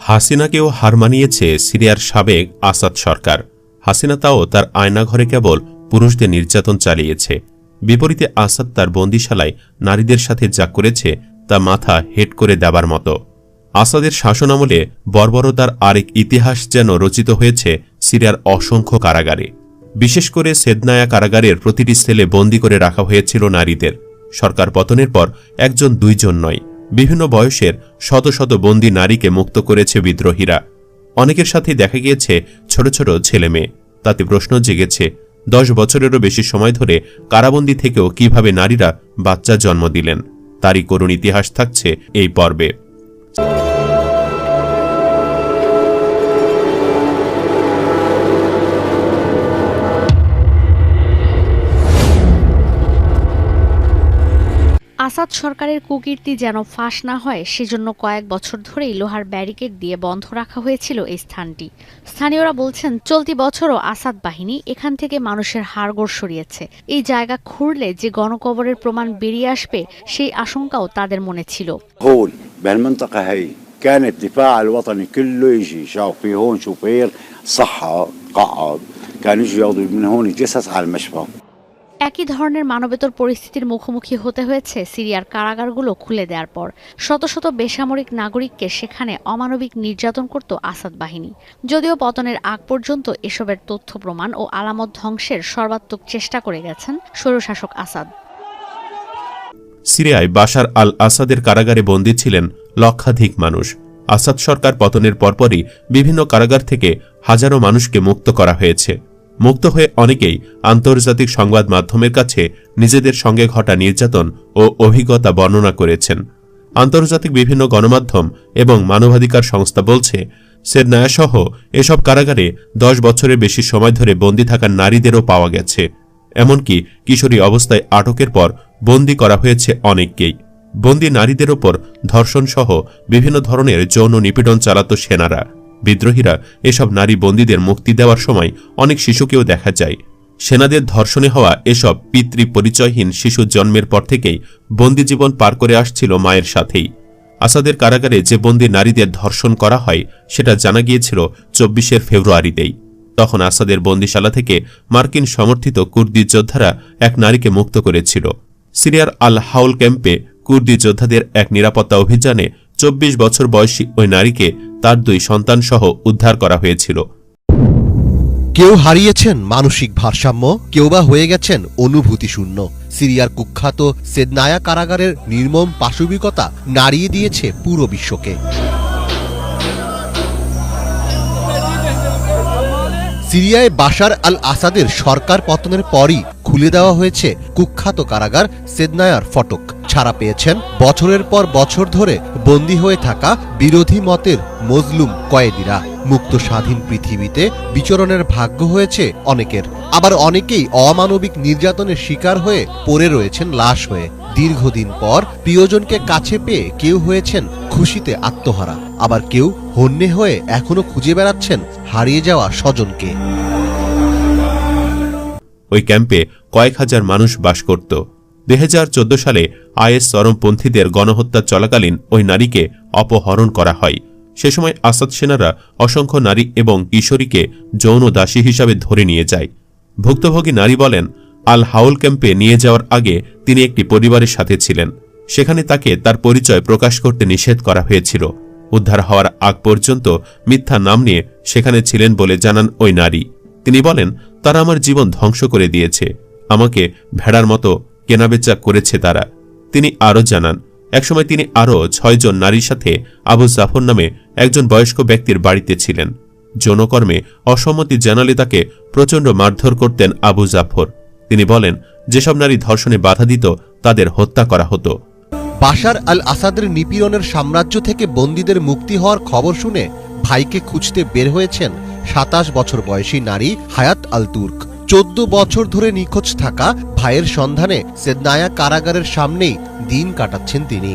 হাসিনাকেও হার মানিয়েছে সিরিয়ার সাবেক আসাদ সরকার। হাসিনা তাও তার আয়নাঘরে কেবল পুরুষদের নির্যাতন চালিয়েছে। বিপরীতে আসাদ তার বন্দিশালায় নারীদের সাথে যা করেছে তা মাথা হেট করে দেবার মতো। আসাদের শাসনামলে বর্বরতার আরেক ইতিহাস যেন রচিত হয়েছে সিরিয়ার অসংখ্য কারাগারে। বিশেষ করে সেদনায়া কারাগারের প্রতিটি সেলে বন্দী করে রাখা হয়েছিল নারীদের। সরকার পতনের পর একজন দুইজন নয়, বিভিন্ন বয়সের শত শত বন্দী নারীকে মুক্ত করেছে বিদ্রোহীরা। অনেকের সাথে দেখা গিয়েছে ছোট ছোট ছেলে মেয়ে। তাতে প্রশ্ন জেগেছে, 10 বছরেরও বেশি সময় ধরে কারাবন্দী থেকেও কিভাবে নারীরা বাচ্চা জন্ম দিলেন? তারই করুণ ইতিহাস থাকছে এই পর্বে। আসাদ সরকারের কুকীর্তি যেন ফাঁস না হয় সেজন্য কয়েক বছর ধরেই লোহার ব্যারিকেড দিয়ে বন্ধ রাখা হয়েছিল এই স্থানটি। স্থানীয়রা বলছেন, চলতি বছরও আসাদ বাহিনী এখান থেকে মানুষের হাড়গোড় সরিয়েছে। এই জায়গা খুঁড়লে যে গণকবরের প্রমাণ বেরিয়ে আসবে সেই আশঙ্কাও তাদের মনে ছিল। كان الدفاع الوطني كله يجي شوف في هون شوفير صحة قعد كانوا يجوا ياخذوا من هون الجثث على المشفى। একই ধরনের মানবেতর পরিস্থিতির মুখোমুখি হতে হয়েছে সিরিয়ার কারাগারগুলো খুলে দেওয়ার পর। শত শত বেসামরিক নাগরিককে সেখানে অমানবিক নির্যাতন করত আসাদ বাহিনী। যদিও পতনের আগ পর্যন্ত এসবের তথ্য প্রমাণ ও আলামত ধ্বংসের সর্বাত্মক চেষ্টা করে গেছেন স্বৈরশাসক আসাদ। সিরিয়ায় বাশার আল আসাদের কারাগারে বন্দী ছিলেন লক্ষাধিক মানুষ। আসাদ সরকার পতনের পরপরই বিভিন্ন কারাগার থেকে হাজারো মানুষকে মুক্ত করা হয়েছে। মুক্ত হয়ে অনেকেই আন্তর্জাতিক সংবাদ মাধ্যমের কাছে নিজেদের সঙ্গে ঘটা নির্যাতন ও অভিজ্ঞতা বর্ণনা করেছেন। আন্তর্জাতিক বিভিন্ন গণমাধ্যম এবং মানবাধিকার সংস্থা বলছে, সেদনায়াসহ এসব কারাগারে 10 বছরের বেশি সময় ধরে বন্দী থাকা নারীদেরও পাওয়া গেছে। এমনকি কিশোরী অবস্থায় আটকের পর বন্দী করা হয়েছে অনেককেই। বন্দী নারীদের ওপর ধর্ষণসহ বিভিন্ন ধরনের যৌন নিপীড়ন চালাত সেনারা। বিদ্রোহীরা এসব নারী বন্দীদের মুক্তি দেওয়ার সময় অনেক শিশুকেও দেখা যায়। সেনাদের ধর্ষণে হওয়া এসব পিতৃ পরিচয়হীন শিশু জন্মের পর থেকেই বন্দী জীবন পার করে আসছিল মায়ের সাথেই। আসাদের কারাগারে যে বন্দী নারীদের ধর্ষণ করা হয় সেটা জানা গিয়েছিল 24 ফেব্রুয়ারিতেই। তখন আসাদের বন্দিশালা থেকে মার্কিন সমর্থিত কুর্দি যোদ্ধারা এক নারীকে মুক্ত করেছিল। সিরিয়ার আল হাউল ক্যাম্পে কুর্দি যোদ্ধাদের এক নিরাপত্তা অভিযানে 24 বছর বয়সী ওই নারীকে তার 2 সন্তান সহ উদ্ধার করা হয়েছিল। কেউ হারিয়েছেন মানসিক ভারসাম্য, কেউ বা হয়ে গেছেন অনুভূতিশূন্য। সিরিয়ার কুখ্যাত সেদনায়া কারাগারের নির্মম পাশবিকতা নাড়িয়ে দিয়েছে পুরো বিশ্বকে। সিরিয়ায় বাশার আল আসাদের সরকার পতনের পরই খুলে দেওয়া হয়েছে কুখ্যাত কারাগার সেদনায়ার ফটক। ছাড়া পেয়েছেন বছরের পর বছর ধরে বন্দী হয়ে থাকা বিরোধী মতের মজলুম কয়েদিরা। মুক্ত স্বাধীন পৃথিবীতে বিচরণের ভাগ্য হয়েছে অনেকের, আবার অনেকেই অমানবিক নির্যাতনের শিকার হয়ে পড়ে রয়েছেন লাশ হয়ে। দীর্ঘদিন পর প্রিয়জনকে কাছে পেয়ে কেউ হয়েছেন খুশিতে আত্মহারা, আবার কেউ হন্যে হয়ে এখনো খুঁজে বেড়াচ্ছেন হারিয়ে যাওয়া স্বজনকে। ওই ক্যাম্পে কয়েক হাজার মানুষ বাস করত। 2014 সালে আইএস চরমপন্থীদের গণহত্যা চলাকালীন ওই নারীকে অপহরণ করা হয়। সে সময় আসাদ সেনারা অসংখ্য নারী এবং কিশোরীকে যৌন দাসী হিসাবে ধরে নিয়ে যায়। ভুক্তভোগী নারী বলেন, আল হাউল ক্যাম্পে নিয়ে যাওয়ার আগে তিনি একটি পরিবারের সাথে ছিলেন। সেখানে তাকে তার পরিচয় প্রকাশ করতে নিষেধ করা হয়েছিল। উদ্ধার হওয়ার আগ পর্যন্ত মিথ্যা নাম নিয়ে সেখানে ছিলেন বলে জানান ওই নারী। তিনি বলেন, তারা আমার জীবন ধ্বংস করে দিয়েছে, আমাকে ভেড়ার মতো কেনাবেচা করেছে তারা। তিনি আরও জানান, একসময় তিনি আরও 6 জন নারীর সাথে আবু জাফর নামে একজন বয়স্ক ব্যক্তির বাড়িতে ছিলেন। যৌনকর্মে অসম্মতি জানালে তাকে প্রচণ্ড মারধর করতেন আবু জাফর। তিনি বলেন, যেসব নারী ধর্ষণে বাধা দিত তাদের হত্যা করা হতো। বাশার আল আসাদের নিপীড়নের সাম্রাজ্য থেকে বন্দীদের মুক্তি হওয়ার খবর শুনে ভাইকে খুঁজতে বের হয়েছেন 27 বছর বয়সী নারী হায়াত আল তুর্ক। 14 বছর ধরে নিখোঁজ থাকা ভাইয়ের সন্ধানে সেদনায়া কারাগারের সামনেই দিন কাটাচ্ছেন তিনি।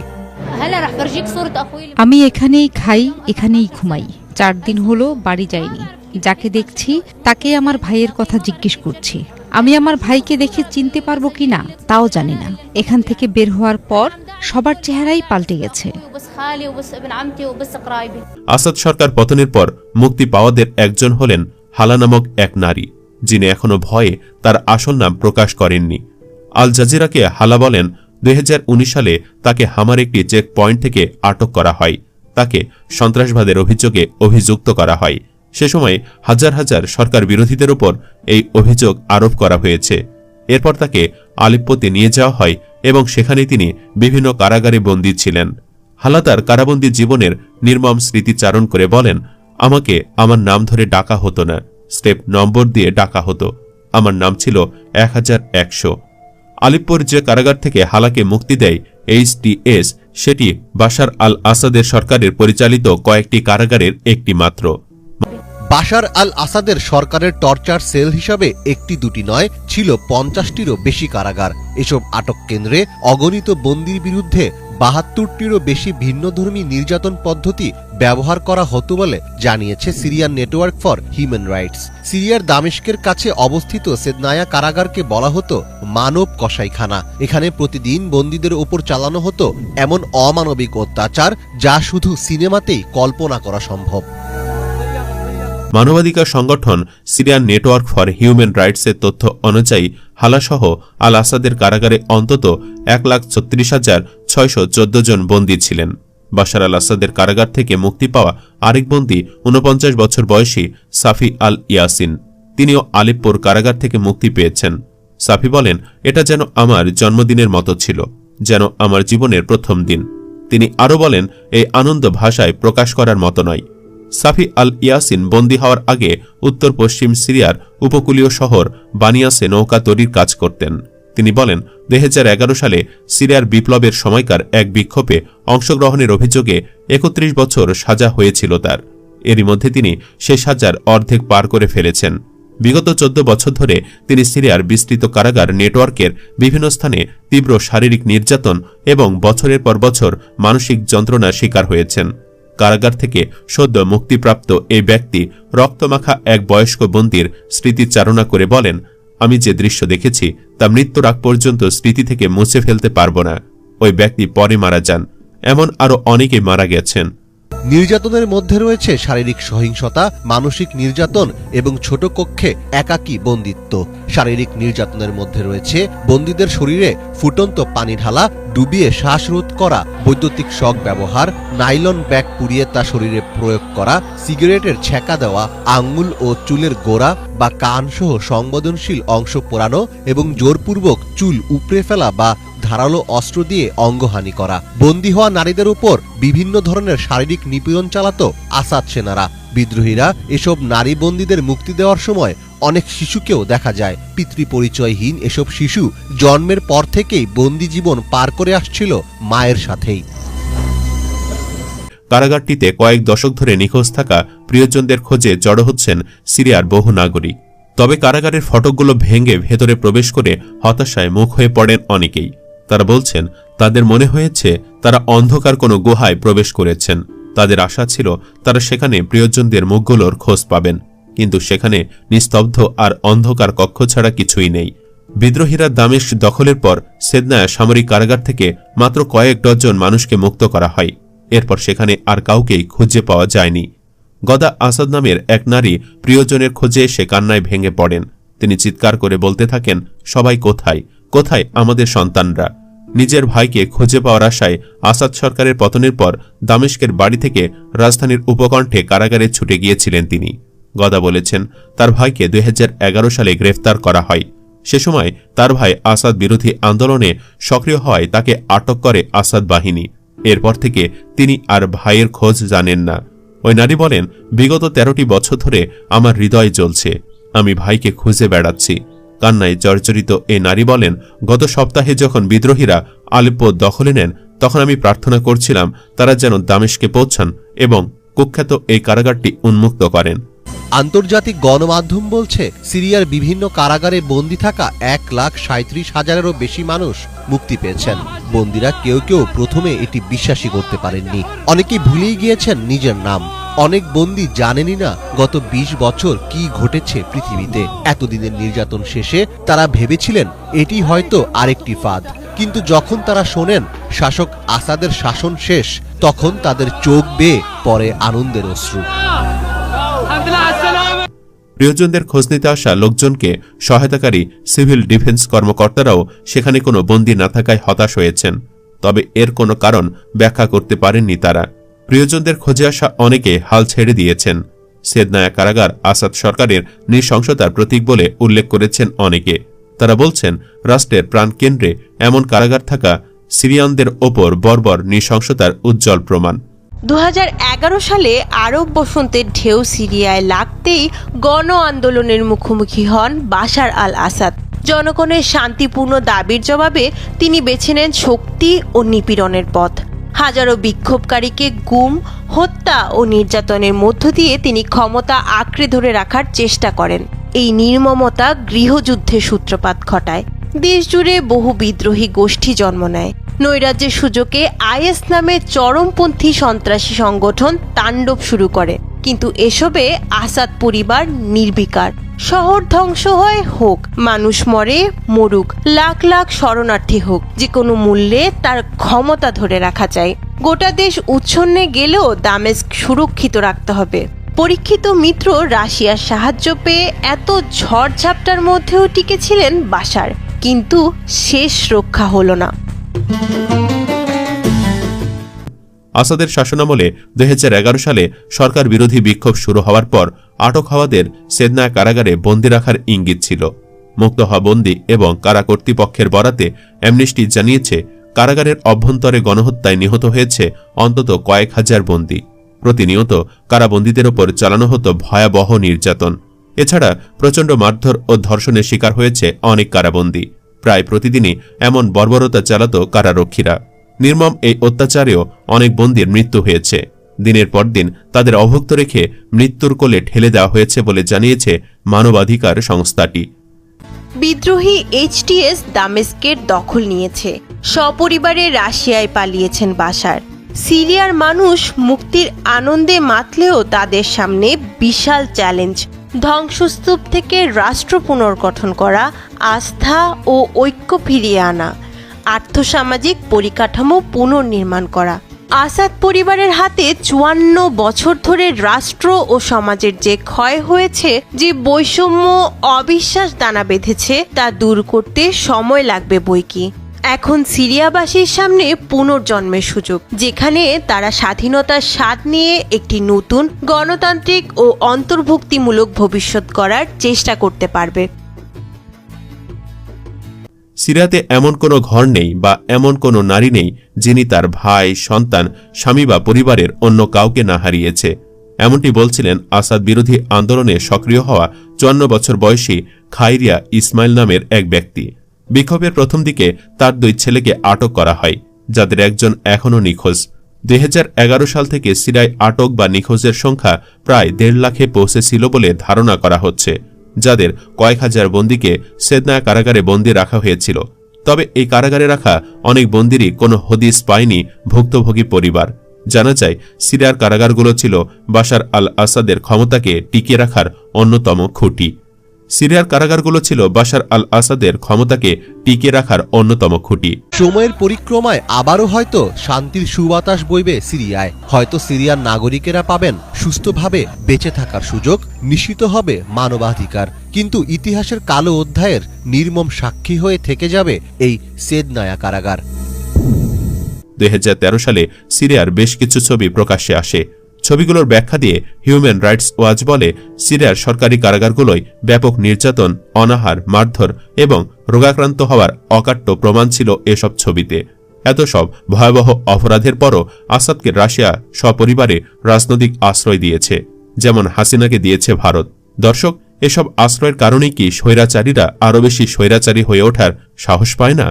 আমি এখানেই খাই, এখানেই ঘুমাই। 4 দিন হলো বাড়ি যাইনি। যাকে দেখছি তাকে আমার ভাইয়ের কথা জিজ্ঞেস করছি। আমি আমার ভাইকে দেখে চিনতে পারবো কিনা তাও জানি না। এখান থেকে বের হওয়ার পর সবার চেহারাই পাল্টে গেছে। وبس خالي وبس ابن عمتي وبس قرايبي. আসাদ সরকার পতনের পর মুক্তি পাওয়াদের একজন হলেন হালা নামক এক নারী, যিনি এখনো ভয়ে তার আসল নাম প্রকাশ করেননি। আল জাজিরাকে হালা বলেন, 2019 সালে তাকে হামার একটি চেক পয়েন্ট থেকে আটক করা হয়। তাকে সন্ত্রাসবাদের অভিযোগে অভিযুক্ত করা হয়। সে সময় হাজার হাজার সরকার বিরোধীদের উপর এই অভিযোগ আরোপ করা হয়েছে। এরপর তাকে আলিপ্পোতে নিয়ে যাওয়া হয় এবং সেখানে তিনি বিভিন্ন কারাগারে বন্দী ছিলেন। হালা তার কারাবন্দী জীবনের নির্মম স্মৃতিচারণ করে বলেন, আমাকে আমার নাম ধরে ডাকা হতো না, স্টেপ নম্বর দিয়ে ডাকা হতো। আমার নাম ছিল 1100। আলিপ্পোর যে কারাগার থেকে হালাকে মুক্তি দেয় HTS, সেটি বাশার আল আসাদের সরকারের পরিচালিত কয়েকটি কারাগারের একটি মাত্র। বাশার আল আসাদের সরকারের টর্চার সেল হিসাবে একটি দুটি নয়, ছিল 50টিরও বেশি কারাগার। এসব আটক কেন্দ্রে অগণিত বন্দীর বিরুদ্ধে 72টিরও বেশি ভিন্নধর্মী নির্যাতন পদ্ধতি ব্যবহার করা হতো বলে জানিয়েছে Syrian network for human rights. সিরিয়ার দামেস্কের কাছে অবস্থিত সেদনায়া কারাগারকে বলা হতো মানব কসাইখানা। এখানে প্রতিদিন বন্দীদের ওপর চালানো হতো এমন অমানবিক অত্যাচার যা শুধু সিনেমাতেই কল্পনা করা সম্ভব। মানবাধিকার সংগঠন সিরিয়ান নেটওয়ার্ক ফর হিউম্যান রাইটসের তথ্য অনুযায়ী হালাসহ আল আসাদের কারাগারে অন্তত 1,36,614 জন বন্দী ছিলেন। বাশার আল আসাদের কারাগার থেকে মুক্তি পাওয়া আরেক বন্দী 49 বছর বয়সী সাফি আল ইয়াসিন। তিনিও আলিপ্পোর কারাগার থেকে মুক্তি পেয়েছেন। সাফি বলেন, এটা যেন আমার জন্মদিনের মতো ছিল, যেন আমার জীবনের প্রথম দিন। তিনি আরও বলেন, এই আনন্দ ভাষায় প্রকাশ করার মতো নয়। সাফি আল ইয়াসিন বন্দী হওয়ার আগে উত্তর পশ্চিম সিরিয়ার উপকূলীয় শহর বানিয়াসে নৌকা তৈরির কাজ করতেন। তিনি বলেন, 2011 সালে সিরিয়ার বিপ্লবের সময়কার এক বিক্ষোভে অংশগ্রহণের অভিযোগে 31 বছর সাজা হয়েছিল তার। এরই মধ্যে তিনি সে সাজার অর্ধেক পার করে ফেলেছেন। বিগত 14 বছর ধরে তিনি সিরিয়ার বিস্তৃত কারাগার নেটওয়ার্কের বিভিন্ন স্থানে তীব্র শারীরিক নির্যাতন এবং বছরের পর বছর মানসিক যন্ত্রণার শিকার হয়েছেন। কারাগার থেকে সদ্য মুক্তিপ্রাপ্ত এই ব্যক্তি রক্তমাখা এক বয়স্ক বন্দীর স্মৃতিচারণা করে বলেন, আমি যে দৃশ্য দেখেছি তা মৃত্যুর আগ পর্যন্ত স্মৃতি থেকে মুছে ফেলতে পারব না। ওই ব্যক্তি পরে মারা যান, এমন আরো অনেকে মারা গেছেন। নির্যাতনের মধ্যে রয়েছে শারীরিক সহিংসতা, মানসিক নির্যাতন এবং ছোট কক্ষে একাকী বন্দিত্ব। শারীরিক নির্যাতনের মধ্যে রয়েছে বন্দীদের শরীরে ফুটন্ত পানি ঢালা, ডুবিয়ে শ্বাসরোধ করা, বৈদ্যুতিক শক ব্যবহার, নাইলন ব্যাগ পুড়িয়ে তা শরীরে প্রয়োগ করা, সিগারেটের ছ্যাঁকা দেওয়া, আঙ্গুল ও চুলের গোড়া বা কানসহ সংবেদনশীল অংশ পোড়ানো এবং জোরপূর্বক চুল উপড়ে ফেলা বা ধারালো অস্ত্র দিয়ে অঙ্গহানি করা। বন্দী হওয়া নারীদের উপর বিভিন্ন ধরনের শারীরিক নিপীড়ন চালাতো আসাদ সেনারা। বিদ্রোহীরা এসব নারী বন্দীদের মুক্তি দেওয়ার সময় অনেক শিশুকেও দেখা যায়। পিতৃপরিচয়হীন এসব শিশু জন্মের পর থেকেই বন্দী জীবন পার করে আসছিল মায়ের সাথেই। কারাগারটিতে কয়েক দশক ধরে নিখোঁজ থাকা প্রিয়জনদের খোঁজে জড়ো হচ্ছেন সিরিয়ার বহু নাগরিক। তবে কারাগারের ফটকগুলো ভেঙে ভেতরে প্রবেশ করে হতাশায় মুখ হয়ে পড়েন অনেকেই। তারা বলছেন, তাদের মনে হয়েছে তারা অন্ধকার কোনো গুহায় প্রবেশ করেছেন। তাদের আশা ছিল তারা সেখানে প্রিয়জনদের মুখগুলোর খোঁজ পাবেন, কিন্তু সেখানে নিস্তব্ধ আর অন্ধকার কক্ষ ছাড়া কিছুই নেই। বিদ্রোহীরা দামেস্ক দখলের পর সেদনায়া সামরিক কারাগার থেকে মাত্র কয়েক ডজন মানুষকে মুক্ত করা হয়। এরপর সেখানে আর কাউকেই খুঁজে পাওয়া যায়নি। গদা আসাদ নামের এক নারী প্রিয়জনের খোঁজে সে কান্নায় ভেঙে পড়েন। তিনি চিৎকার করে বলতে থাকেন, সবাই কোথায়, কোথায় আমাদের সন্তানরা? নিজের ভাইকে খুঁজে পাওয়ার আশায় আসাদ সরকারের পতনের পর দামেস্কের বাড়ি থেকে রাজধানীর উপকণ্ঠে কারাগারে ছুটে গিয়েছিলেন তিনি। গদা বলেছেন, তার ভাইকে 2011 সালে গ্রেফতার করা হয়। সে সময় তার ভাই আসাদ বিরোধী আন্দোলনে সক্রিয় হওয়ায় তাকে আটক করে আসাদ বাহিনী। এরপর থেকে তিনি আর ভাইয়ের খোঁজ জানেন না। ওই নারী বলেন, বিগত 13টি বছর ধরে আমার হৃদয় জ্বলছে, আমি ভাইকে খুঁজে বেড়াচ্ছি। কান্নায় জর্জরিত এই নারী বলেন, গত সপ্তাহে যখন বিদ্রোহীরা আলেপ্পো দখলে নেন তখন আমি প্রার্থনা করছিলাম তারা যেন দামেস্কে পৌঁছান এবং কুখ্যাত এই কারাগারটি উন্মুক্ত করেন। আন্তর্জাতিক গণমাধ্যম বলছে, সিরিয়ার বিভিন্ন কারাগারে বন্দী থাকা 1,37,000-এরও বেশি মানুষ মুক্তি পেয়েছেন। বন্দীরা কেউ কেউ প্রথমে এটি বিশ্বাসই করতে পারেননি। অনেকেই ভুলেই গিয়েছেন নিজের নাম। অনেক বন্দী জানেনই না গত 20 বছর কি ঘটেছে পৃথিবীতে। এতদিনের নির্যাতন শেষে তারা ভেবেছিলেন এটি হয়তো আরেকটি ফাঁদ, কিন্তু যখন তারা শোনেন শাসক আসাদের শাসন শেষ, তখন তাদের চোখ বেয়ে পড়ে আনন্দের অশ্রু। প্রিয়জনদের খোঁজ নিতে আসা লোকজনকে সহায়তাকারী সিভিল ডিফেন্স কর্মকর্তারাও সেখানে কোনো বন্দী না থাকায় হতাশ হয়েছেন। তবে এর কোনো কারণ ব্যাখ্যা করতে পারেননি তারা। প্রিয়জনদের খোঁজে আসা অনেকে হাল ছেড়ে দিয়েছেন। সেদনায়া কারাগার আসাদ সরকারের নৃশংসতার প্রতীক বলে উল্লেখ করেছেন অনেকে। তারা বলছেন, রাষ্ট্রের প্রাণকেন্দ্রে এমন কারাগার থাকা সিরিয়ানদের ওপর বর্বর নৃশংসতার উজ্জ্বল প্রমাণ। 2011 সালে আরব বসন্তের ঢেউ সিরিয়ায় লাগতেই গণ আন্দোলনের মুখোমুখি হন বাশার আল আসাদ। জনগণের শান্তিপূর্ণ দাবির জবাবে তিনি বেছে নেন শক্তি ও নিপীড়নের পথ। হাজারো বিক্ষোভকারীকে গুম, হত্যা ও নির্যাতনের মধ্য দিয়ে তিনি ক্ষমতা আঁকড়ে ধরে রাখার চেষ্টা করেন। এই নির্মমতা গৃহযুদ্ধের সূত্রপাত ঘটায়। দেশজুড়ে বহু বিদ্রোহী গোষ্ঠী জন্ম নেয়। নৈরাজ্যের সুযোগে আইএস নামে চরমপন্থী সন্ত্রাসী সংগঠন তাণ্ডব শুরু করে। কিন্তু এসবে আসাদ পরিবার নির্বিকার। শহর ধ্বংস হয় হোক, মানুষ মরে মরুক, লাখ লাখ শরণার্থী হোক, যে কোনো মূল্যে তার ক্ষমতা ধরে রাখা চাই। গোটা দেশ উচ্ছন্নে গেলেও দামেস্ক সুরক্ষিত রাখতে হবে। পরীক্ষিত মিত্র রাশিয়ার সাহায্য পেয়ে এত ঝড়ঝাপটার মধ্যেও টিকেছিলেন বাশার, কিন্তু শেষ রক্ষা হলো না। আসাদের শাসনামলে 2011 সালে সরকার বিরোধী বিক্ষোভ শুরু হওয়ার পর আটক হওয়াদের সেদনায়া কারাগারে বন্দী রাখার ইঙ্গিত ছিল। মুক্ত হওয়া বন্দী এবং কারা কর্তৃপক্ষের বরাতে অ্যামনেস্টি জানিয়েছে, কারাগারের অভ্যন্তরে গণহত্যায় নিহত হয়েছে অন্তত কয়েক হাজার বন্দী। প্রতিনিয়ত কারাবন্দীদের ওপর চালানো হতো ভয়াবহ নির্যাতন। এছাড়া প্রচণ্ড মারধর ও ধর্ষণের শিকার হয়েছে অনেক কারাবন্দী। প্রায় প্রতিদিনই এমন বর্বরতা চালাত কারারক্ষীরা। নির্মম এই অত্যাচারেও অনেক বন্দীর মৃত্যু হয়েছে। দিনের পর দিন তাদের অভুক্ত রেখে মৃত্যুর কোলে ঠেলে দেওয়া হয়েছে বলে জানিয়েছে মানবাধিকার সংস্থাটি। বিদ্রোহী এইচটিএস দামেস্কের দখল নিয়েছে। সপরিবারে রাশিয়ায় পালিয়েছেন বাশার। সিরিয়ার মানুষ মুক্তির আনন্দে মাতলেও তাদের সামনে বিশাল চ্যালেঞ্জ। ধ্বংসস্তূপ থেকে রাষ্ট্র পুনর্গঠন করা, আস্থা ও ঐক্য ফিরিয়ে আনা, আর্থসামাজিক পরিকাঠামো পুনর্নির্মাণ করা। আসাদ পরিবারের হাতে 54 বছর ধরে রাষ্ট্র ও সমাজের যে ক্ষয় হয়েছে, যে বৈষম্য অবিশ্বাস দানা বেঁধেছে, তা দূর করতে সময় লাগবে বৈকি। এখন সিরিয়াবাসীর সামনে পুনর্জন্মের সুযোগ, যেখানে তারা স্বাধীনতার স্বাদ নিয়ে একটি নতুন গণতান্ত্রিক ও অন্তর্ভুক্তিমূলক ভবিষ্যৎ গড়ার চেষ্টা করতে পারবে। সিরিয়াতে এমন কোনো ঘর নেই বা এমন কোনো নারী নেই যিনি তার ভাই, সন্তান, স্বামী বা পরিবারের অন্য কাউকে না হারিয়েছে। এমনটি বলছিলেন আসাদ বিরোধী আন্দোলনে সক্রিয় হওয়া 54 বছর বয়সী খাইরিয়া ইসমাইল নামের এক ব্যক্তি। বিক্ষোভের প্রথম দিকে তার 2 ছেলেকে আটক করা হয়, যাদের একজন এখনও নিখোঁজ। 2011 সাল থেকে সিরিয়ায় আটক বা নিখোঁজের সংখ্যা প্রায় 1.5 লাখে পৌঁছেছিল বলে ধারণা করা হচ্ছে, যাদের কয়েক হাজার বন্দীকে সেদনায়া কারাগারে বন্দী রাখা হয়েছিল। তবে এই কারাগারে রাখা অনেক বন্দীরই কোনো হদিস পায়নি ভুক্তভোগী পরিবার। জানা যায়, সিরিয়ার কারাগারগুলো ছিল বাশার আল আসাদের ক্ষমতাকে টিকিয়ে রাখার অন্যতম খুঁটি। সিরিয়ার কারাগারগুলো ছিল বাশার আল আসাদের ক্ষমতাকে টিকিয়ে রাখার অন্যতম খুঁটি। সময়ের পরিক্রমায় আবারও হয়তো শান্তির সুবাতাস বইবে সিরিয়ায়। হয়তো সিরিয়ার নাগরিকেরা পাবেন সুস্থভাবে বেঁচে থাকার সুযোগ, নিশ্চিত হবে মানবাধিকার। কিন্তু ইতিহাসের কালো অধ্যায়ের নির্মম সাক্ষী হয়ে থেকে যাবে এই সেদনায়া কারাগার। 2013 সালে সিরিয়ার বেশ কিছু ছবি প্রকাশ্যে আসে। ছবিগুলোর ব্যাখ্যা দিয়ে হিউম্যান রাইটস ওয়াচ বলে, সিরিয়ার সরকারি কারাগারগুলোয় ব্যাপক নির্যাতন, অনাহার, মারধর এবং রোগাক্রান্ত হওয়ার অকাট্য প্রমাণ ছিল এসব ছবিতে। এত সব ভয়াবহ অপরাধের পরও আসাদকে রাশিয়া সপরিবারে রাজনৈতিক আশ্রয় দিয়েছে, যেমন হাসিনাকে দিয়েছে ভারত। দর্শক, এসব আশ্রয়ের কারণেই কি স্বৈরাচারীরা আরও বেশি স্বৈরাচারী হয়ে ওঠার সাহস পায় না?